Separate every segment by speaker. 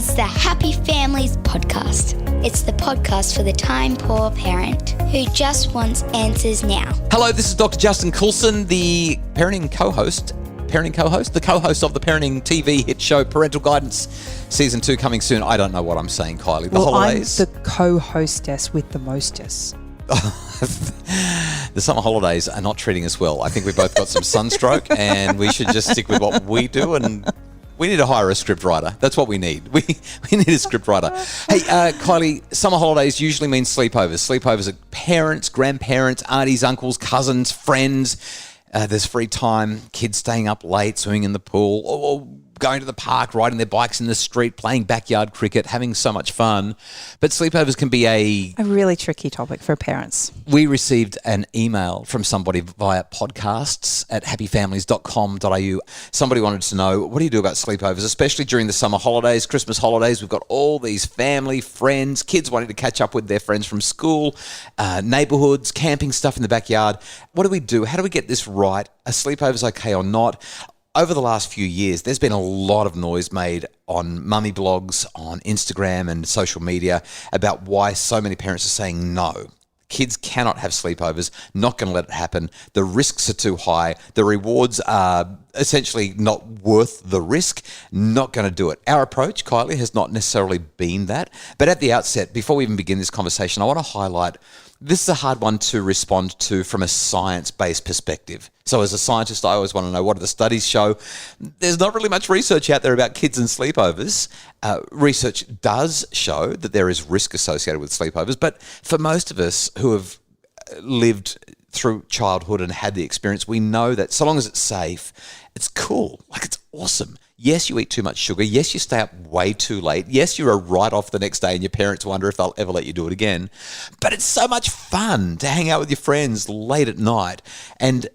Speaker 1: It's the Happy Families podcast. It's the podcast for the time-poor parent who just wants answers now.
Speaker 2: Hello, this is Dr. Justin Coulson, the parenting co-host, the co-host of the parenting TV hit show Parental Guidance, Season 2 coming soon. I don't know what I'm saying, Kylie. Holidays.
Speaker 3: I'm the co-hostess with the mostess.
Speaker 2: The summer holidays are not treating us well. I think we both got some sunstroke and we should just stick with what we do, and we need to hire a script writer. That's what we need. We need a script writer. Hey, Kylie, summer holidays usually mean sleepovers. Sleepovers are parents, grandparents, aunties, uncles, cousins, friends. There's free time, kids staying up late, swimming in the pool, or going to the park, riding their bikes in the street, playing backyard cricket, having so much fun. But sleepovers can be a
Speaker 3: really tricky topic for parents.
Speaker 2: We received an email from somebody via podcasts@happyfamilies.com.au. Somebody wanted to know, what do you do about sleepovers, especially during the summer holidays, Christmas holidays? We've got all these family, friends, kids wanting to catch up with their friends from school, neighbourhoods, camping stuff in the backyard. What do we do? How do we get this right? Are sleepovers okay or not? Over the last few years, there's been a lot of noise made on mummy blogs, on Instagram and social media about why so many parents are saying no. Kids cannot have sleepovers, not going to let it happen. The risks are too high. The rewards are essentially not worth the risk, not going to do it. Our approach, Kylie, has not necessarily been that. But at the outset, before we even begin this conversation, I want to highlight this is a hard one to respond to from a science-based perspective. So as a scientist, I always want to know, what do the studies show? There's not really much research out there about kids and sleepovers. Research does show that there is risk associated with sleepovers, but for most of us who have lived through childhood and had the experience, we know that so long as it's safe, it's cool. Like, it's awesome. Yes, you eat too much sugar. Yes, you stay up way too late. Yes, you're a write-off the next day and your parents wonder if they'll ever let you do it again. But it's so much fun to hang out with your friends late at night. And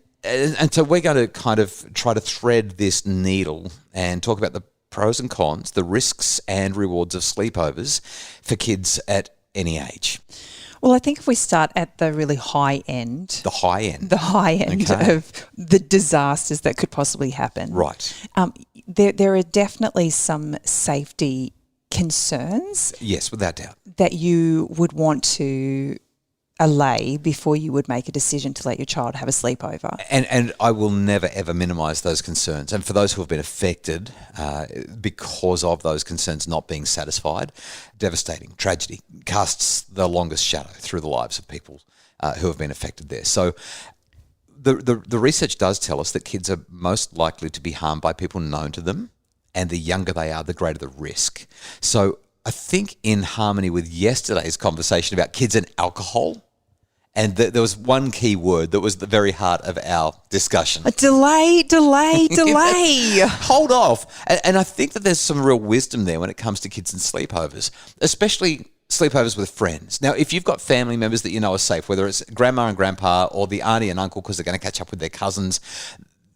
Speaker 2: so we're going to kind of try to thread this needle and talk about the pros and cons, the risks and rewards of sleepovers for kids at any age.
Speaker 3: Well, I think if we start at the really high end.
Speaker 2: The high end.
Speaker 3: Okay. Of the disasters that could possibly happen.
Speaker 2: Right.
Speaker 3: There are definitely some safety concerns.
Speaker 2: Yes, without doubt.
Speaker 3: That you would want to allay before you would make a decision to let your child have a sleepover.
Speaker 2: And I will never, ever minimise those concerns. And for those who have been affected because of those concerns not being satisfied, devastating, tragedy, casts the longest shadow through the lives of people who have been affected there. So the research does tell us that kids are most likely to be harmed by people known to them, and the younger they are, the greater the risk. So I think in harmony with yesterday's conversation about kids and alcohol, and there was one key word that was at the very heart of our discussion.
Speaker 3: Delay.
Speaker 2: Hold off. And I think that there's some real wisdom there when it comes to kids and sleepovers, especially sleepovers with friends. Now, if you've got family members that you know are safe, whether it's grandma and grandpa or the auntie and uncle because they're going to catch up with their cousins,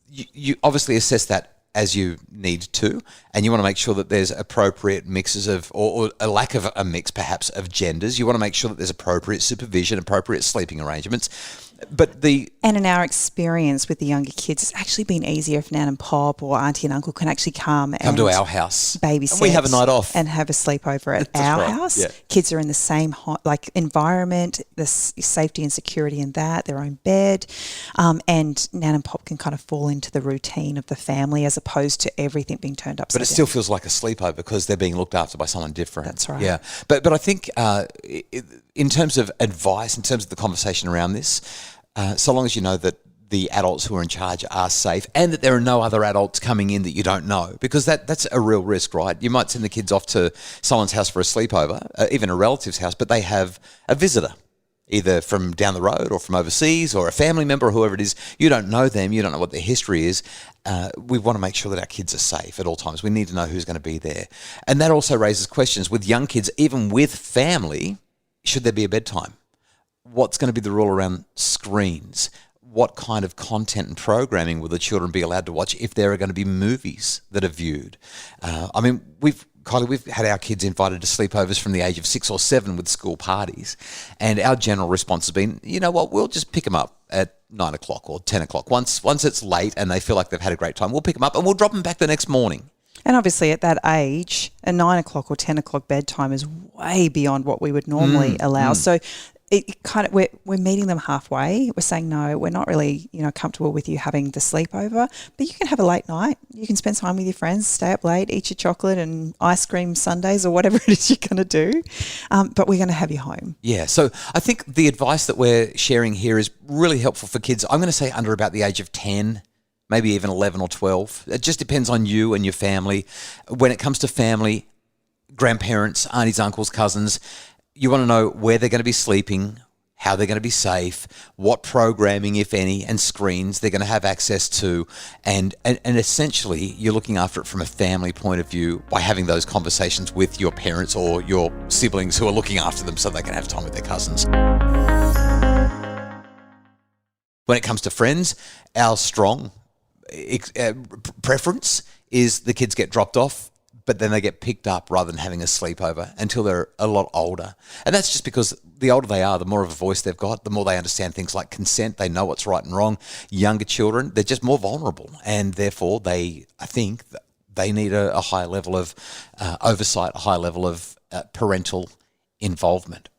Speaker 2: you obviously assess that as you need to, and you want to make sure that there's appropriate mixes of, or a lack of a mix perhaps, of genders. You want to make sure that there's appropriate supervision, appropriate sleeping arrangements. And
Speaker 3: in our experience with the younger kids, it's actually been easier if Nan and Pop or Auntie and Uncle can actually come
Speaker 2: to our house,
Speaker 3: babysit,
Speaker 2: and we have a night off
Speaker 3: and have a sleepover at our house. Yeah. Kids are in the same environment, the safety and security in that, their own bed, and Nan and Pop can kind of fall into the routine of the family as opposed to everything being turned upside down.
Speaker 2: But it still feels like a sleepover because they're being looked after by someone different.
Speaker 3: That's right.
Speaker 2: Yeah, but I think in terms of advice, in terms of the conversation around this, so long as you know that the adults who are in charge are safe and that there are no other adults coming in that you don't know, because that's a real risk, right? You might send the kids off to someone's house for a sleepover, even a relative's house, but they have a visitor, either from down the road or from overseas or a family member or whoever it is. You don't know them. You don't know what their history is. We want to make sure that our kids are safe at all times. We need to know who's going to be there. And that also raises questions with young kids, even with family. Should there be a bedtime? What's going to be the rule around screens? What kind of content and programming will the children be allowed to watch if there are going to be movies that are viewed? We've had our kids invited to sleepovers from the age of 6 or 7 with school parties, and our general response has been, you know what, we'll just pick them up at 9 o'clock or 10 o'clock. Once it's late and they feel like they've had a great time, we'll pick them up and we'll drop them back the next morning.
Speaker 3: And obviously at that age, a 9 o'clock or 10 o'clock bedtime is way beyond what we would normally allow. So it kind of, we're meeting them halfway. We're saying, no, we're not really, comfortable with you having the sleepover, but you can have a late night. You can spend time with your friends, stay up late, eat your chocolate and ice cream sundaes or whatever it is you're going to do. But we're going to have you home.
Speaker 2: Yeah. So I think the advice that we're sharing here is really helpful for kids. I'm going to say under about the age of 10, maybe even 11 or 12. It just depends on you and your family. When it comes to family, grandparents, aunties, uncles, cousins, you want to know where they're going to be sleeping, how they're going to be safe, what programming, if any, and screens they're going to have access to. And essentially, you're looking after it from a family point of view by having those conversations with your parents or your siblings who are looking after them so they can have time with their cousins. When it comes to friends, our strong preference is the kids get dropped off, but then they get picked up rather than having a sleepover until they're a lot older. And that's just because the older they are, the more of a voice they've got, the more they understand things like consent. They know what's right and wrong. Younger children, they're just more vulnerable. And therefore, I think they need a higher level of oversight, a higher level of parental involvement.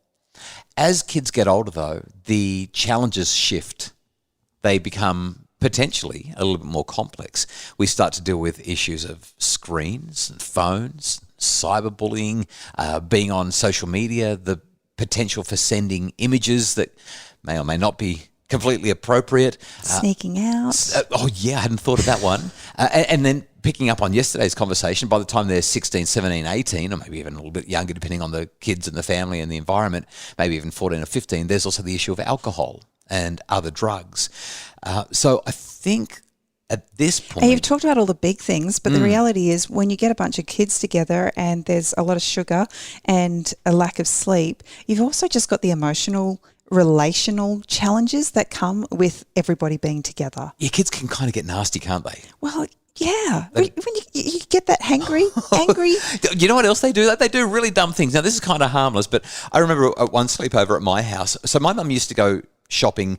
Speaker 2: As kids get older, though, the challenges shift. They become potentially a little bit more complex. We start to deal with issues of screens, phones, cyberbullying, being on social media, the potential for sending images that may or may not be completely appropriate.
Speaker 3: Sneaking out.
Speaker 2: I hadn't thought of that one. And then picking up on yesterday's conversation, by the time they're 16, 17, 18, or maybe even a little bit younger, depending on the kids and the family and the environment, maybe even 14 or 15, there's also the issue of alcohol and other drugs. So I think at this point...
Speaker 3: And you've talked about all the big things, but the reality is when you get a bunch of kids together and there's a lot of sugar and a lack of sleep, you've also just got the emotional, relational challenges that come with everybody being together.
Speaker 2: Yeah, kids can kind of get nasty, can't they?
Speaker 3: Well, yeah. When you get that angry.
Speaker 2: You know what else they do? They do really dumb things. Now, this is kind of harmless, but I remember at one sleepover at my house. So my mum used to go shopping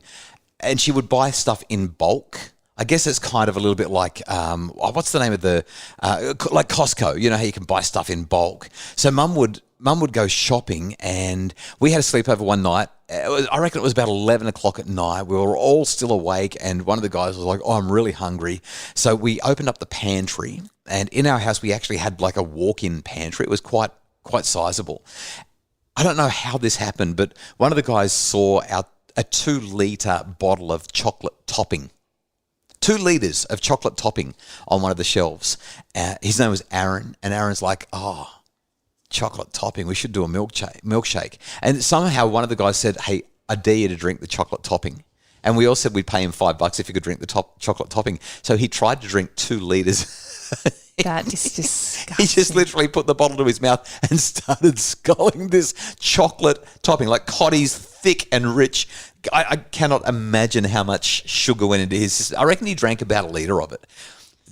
Speaker 2: and she would buy stuff in bulk. I guess it's kind of a little bit like, what's the name of like Costco, you know how you can buy stuff in bulk. So mum would go shopping and we had a sleepover one night. I reckon it was about 11 o'clock at night. We were all still awake and one of the guys was like, oh, I'm really hungry. So we opened up the pantry and in our house we actually had like a walk-in pantry. It was quite sizable. I don't know how this happened, but one of the guys saw a 2-litre bottle of chocolate topping. 2 litres of chocolate topping on one of the shelves. His name was Aaron, and Aaron's like, oh, chocolate topping, we should do a milkshake. And somehow one of the guys said, hey, I dare you to drink the chocolate topping. And we all said we'd pay him $5 if he could drink the chocolate topping. So he tried to drink 2 litres.
Speaker 3: That is disgusting.
Speaker 2: He just literally put the bottle to his mouth and started sculling this chocolate topping, like Cotty's thick and rich. I cannot imagine how much sugar went into his. I reckon he drank about 1 litre of it.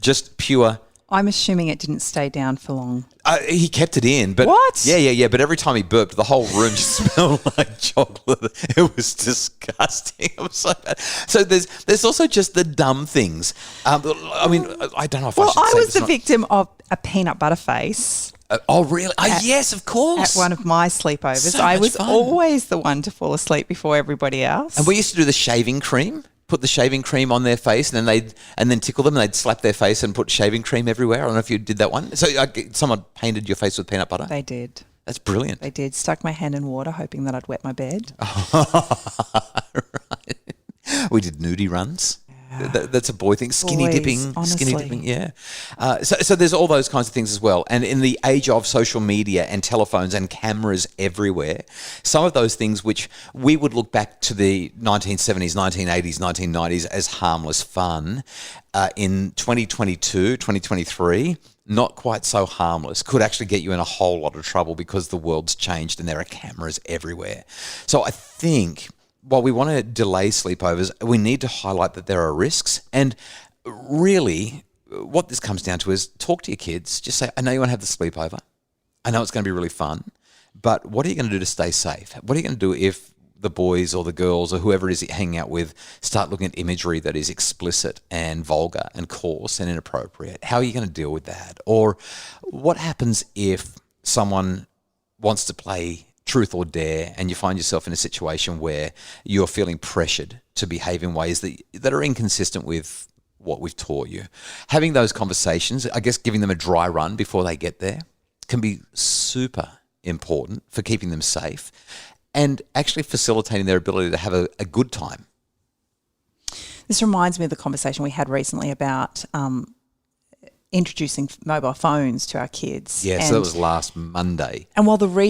Speaker 2: Just pure.
Speaker 3: I'm assuming it didn't stay down for long.
Speaker 2: He kept it in, but
Speaker 3: what?
Speaker 2: Yeah. But every time he burped, the whole room just smelled like chocolate. It was disgusting. It was so bad. So there's also just the dumb things. I mean, I don't know if I should say.
Speaker 3: Well, I was the victim of a peanut butter face.
Speaker 2: Oh, really? Yes, of course.
Speaker 3: At one of my sleepovers.
Speaker 2: So
Speaker 3: I was
Speaker 2: fun.
Speaker 3: always the one to fall asleep before everybody else.
Speaker 2: And we used to do the shaving cream. Put the shaving cream on their face, and then tickle them, and they'd slap their face and put shaving cream everywhere. I don't know if you did that one. So someone painted your face with peanut butter.
Speaker 3: They did.
Speaker 2: That's brilliant.
Speaker 3: They did. Stuck my hand in water, hoping that I'd wet my bed.
Speaker 2: Right. We did nudie runs. That's a boy thing. Skinny dipping. Yeah. So there's all those kinds of things as well. And in the age of social media and telephones and cameras everywhere, some of those things which we would look back to the 1970s, 1980s, 1990s as harmless fun, in 2022, 2023, not quite so harmless, could actually get you in a whole lot of trouble because the world's changed and there are cameras everywhere. So I think, while we want to delay sleepovers, we need to highlight that there are risks. And really, what this comes down to is talk to your kids. Just say, I know you want to have the sleepover. I know it's going to be really fun. But what are you going to do to stay safe? What are you going to do if the boys or the girls or whoever it is that you're hanging out with start looking at imagery that is explicit and vulgar and coarse and inappropriate? How are you going to deal with that? Or what happens if someone wants to play truth or dare and you find yourself in a situation where you're feeling pressured to behave in ways that are inconsistent with what we've taught you? Having those conversations, I guess giving them a dry run before they get there, can be super important for keeping them safe and actually facilitating their ability to have a good time.
Speaker 3: This reminds me of the conversation we had recently about introducing mobile phones to our kids.
Speaker 2: Yeah, so that was last Monday.
Speaker 3: And while there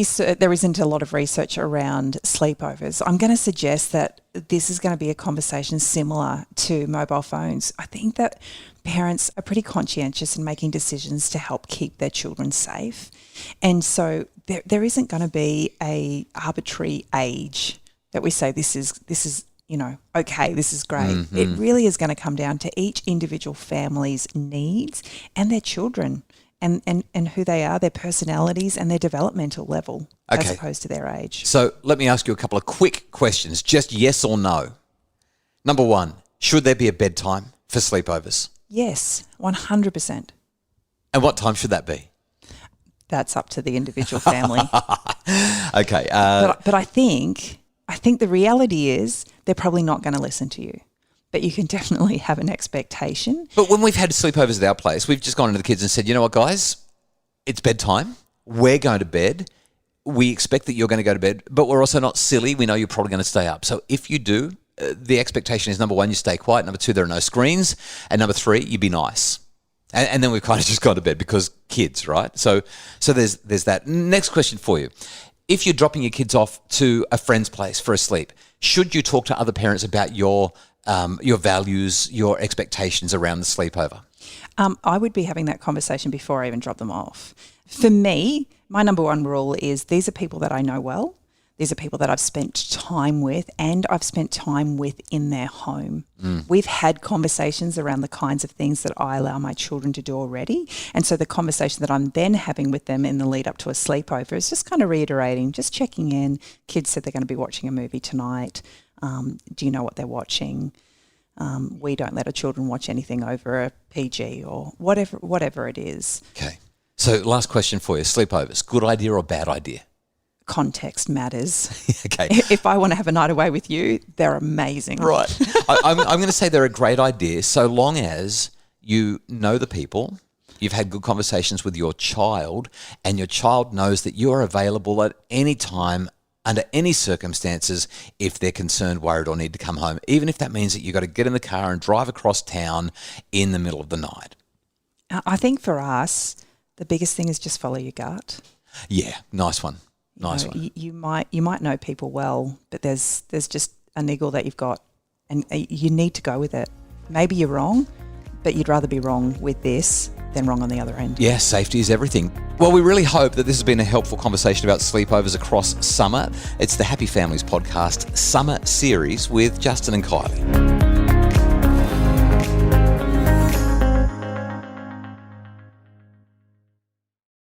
Speaker 3: isn't a lot of research around sleepovers, I'm going to suggest that this is going to be a conversation similar to mobile phones. I think that parents are pretty conscientious in making decisions to help keep their children safe. And so there isn't going to be a arbitrary age that we say this is okay, this is great.
Speaker 2: Mm-hmm.
Speaker 3: It really is going to come down to each individual family's needs and their children and who they are, their personalities and their developmental level as opposed to their age.
Speaker 2: So let me ask you a couple of quick questions, just yes or no. Number one, should there be a bedtime for sleepovers?
Speaker 3: Yes, 100%.
Speaker 2: And what time should that be?
Speaker 3: That's up to the individual family.
Speaker 2: Okay.
Speaker 3: But I think the reality is they're probably not going to listen to you. But you can definitely have an expectation.
Speaker 2: But when we've had sleepovers at our place, we've just gone into the kids and said, you know what, guys, it's bedtime. We're going to bed. We expect that you're going to go to bed, but we're also not silly. We know you're probably going to stay up. So if you do, the expectation is, number one, you stay quiet. Number two, there are no screens. And number three, you be nice. And then we've kind of just gone to bed because kids, right? So there's that. Next question for you. If you're dropping your kids off to a friend's place for a sleep, should you talk to other parents about your values, your expectations around the sleepover?
Speaker 3: I would be having that conversation before I even drop them off. For me, my number one rule is these are people that I know well. These are people that I've spent time with and I've spent time with in their home. We've had conversations around the kinds of things that I allow my children to do already. And so the conversation that I'm then having with them in the lead up to a sleepover is just kind of reiterating, just checking in. Kids said they're going to be watching a movie tonight. Do you know what they're watching? We don't let our children watch anything over a PG or whatever it is.
Speaker 2: Okay. So last question for you. Sleepovers, good idea or bad idea?
Speaker 3: Context matters.
Speaker 2: Okay.
Speaker 3: If I want to have a night away with you, they're amazing.
Speaker 2: Right. I'm going to say they're a great idea so long as you know the people, you've had good conversations with your child, and your child knows that you are available at any time, under any circumstances, if they're concerned, worried, or need to come home, even if that means that you've got to get in the car and drive across town in the middle of the night.
Speaker 3: I think for us, the biggest thing is just follow your gut.
Speaker 2: Yeah, nice one. Nice one.
Speaker 3: You might know people well, but there's just a niggle that you've got, and you need to go with it. Maybe you're wrong, but you'd rather be wrong with this than wrong on the other end.
Speaker 2: Yeah, safety is everything. Well, we really hope that this has been a helpful conversation about sleepovers across summer. It's the Happy Families Podcast Summer Series with Justin and Kylie.